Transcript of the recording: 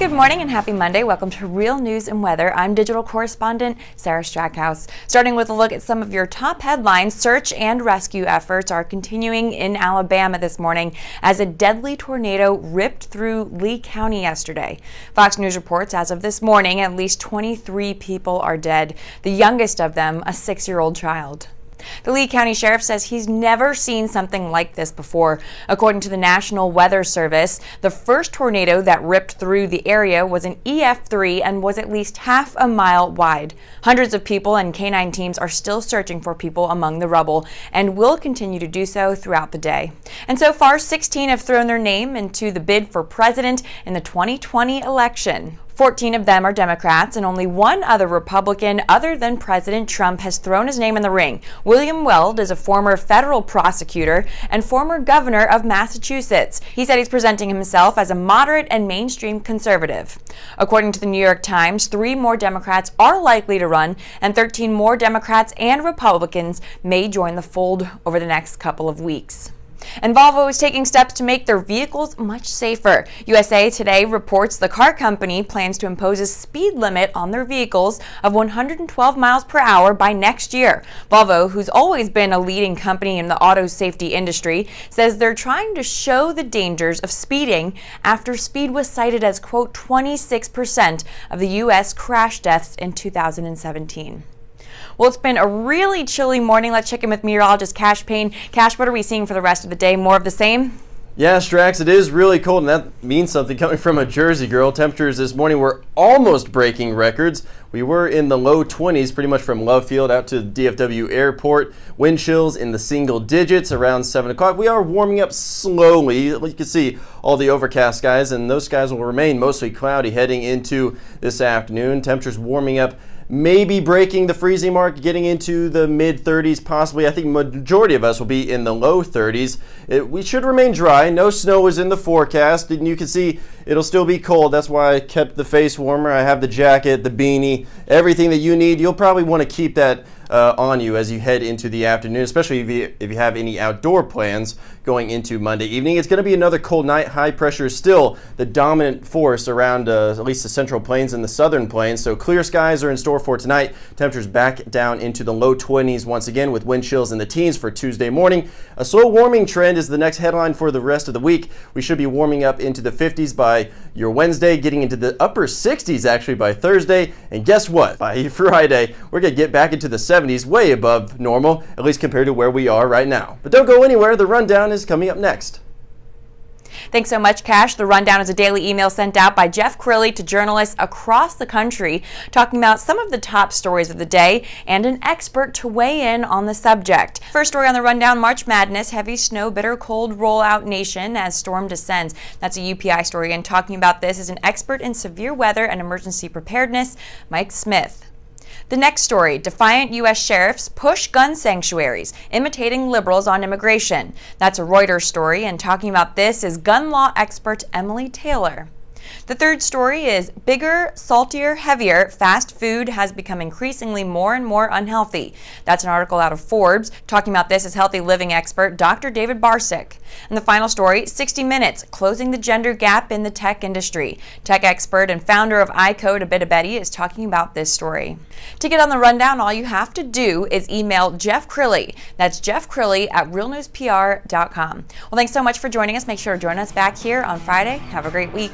Good morning and happy Monday. Welcome to Real News and Weather. I'm digital correspondent Sarah Strackhouse. Starting with a look at some of your top headlines, search and rescue efforts are continuing in Alabama this morning as a deadly tornado ripped through Lee County yesterday. Fox News reports as of this morning, at least 23 people are dead, the youngest of them a 6-year-old child. The Lee County Sheriff says he's never seen something like this before. According to the National Weather Service, the first tornado that ripped through the area was an EF3 and was at least half a mile wide. Hundreds of people and canine teams are still searching for people among the rubble and will continue to do so throughout the day. And so far, 16 have thrown their name into the bid for president in the 2020 election. 14 of them are Democrats, and only one other Republican other than President Trump has thrown his name in the ring. William Weld is a former federal prosecutor and former governor of Massachusetts. He said he's presenting himself as a moderate and mainstream conservative. According to the New York Times, 3 more Democrats are likely to run, and 13 more Democrats and Republicans may join the fold over the next couple of weeks. And Volvo is taking steps to make their vehicles much safer. USA Today reports the car company plans to impose a speed limit on their vehicles of 112 miles per hour by next year. Volvo, who's always been a leading company in the auto safety industry, says they're trying to show the dangers of speeding after speed was cited as, quote, 26% of the U.S. crash deaths in 2017. Well, it's been a really chilly morning. Let's check in with meteorologist Payne. Cash, what are we seeing for the rest of the day? More of the same? Yeah, Strax, it is really cold, and that means something coming from a Jersey girl. Temperatures this morning were almost breaking records. We were in the low 20s pretty much from Love Field out to DFW Airport. Wind chills in the single digits around 7 o'clock. We are warming up slowly. You can see all the overcast skies, and those skies will remain mostly cloudy heading into this afternoon. Temperatures warming up, maybe breaking the freezing mark, getting into the mid-30s possibly. I think majority of us will be in the low 30s. We should remain dry. No snow is in the forecast, and you can see it'll still be cold. That's why I kept the face warmer. I have the jacket, the beanie, everything that you need. You'll probably want to keep that on you as you head into the afternoon, especially if you have any outdoor plans going into Monday evening. It's going to be another cold night. High pressure is still the dominant force around at least the central plains and the southern plains. So clear skies are in store for tonight. Temperatures back down into the low 20s once again with wind chills in the teens for Tuesday morning. A slow warming trend is the next headline for the rest of the week. We should be warming up into the 50s by your Wednesday, getting into the upper 60s actually by Thursday. And guess what? By Friday, we're going to get back into the 70s, way above normal, at least compared to where we are right now. But don't go anywhere. The rundown is coming up next. Thanks so much, Cash. The Rundown is a daily email sent out by Jeff Crilly to journalists across the country, talking about some of the top stories of the day and an expert to weigh in on the subject. First story on the Rundown, March Madness, heavy snow, bitter cold rollout nation as storm descends. That's a UPI story, and talking about this is an expert in severe weather and emergency preparedness, Mike Smith. The next story, defiant U.S. sheriffs push gun sanctuaries, imitating liberals on immigration. That's a Reuters story, and talking about this is gun law expert Emily Taylor. The third story is bigger, saltier, heavier. Fast food has become increasingly more and more unhealthy. That's an article out of Forbes. Talking about this is healthy living expert Dr. David Barsick. And the final story, 60 Minutes, closing the gender gap in the tech industry. Tech expert and founder of iCode, Abita Betty, is talking about this story. To get on the Rundown, all you have to do is email Jeff Crilly. That's Jeff Crilly at realnewspr.com. Well, thanks so much for joining us. Make sure to join us back here on Friday. Have a great week.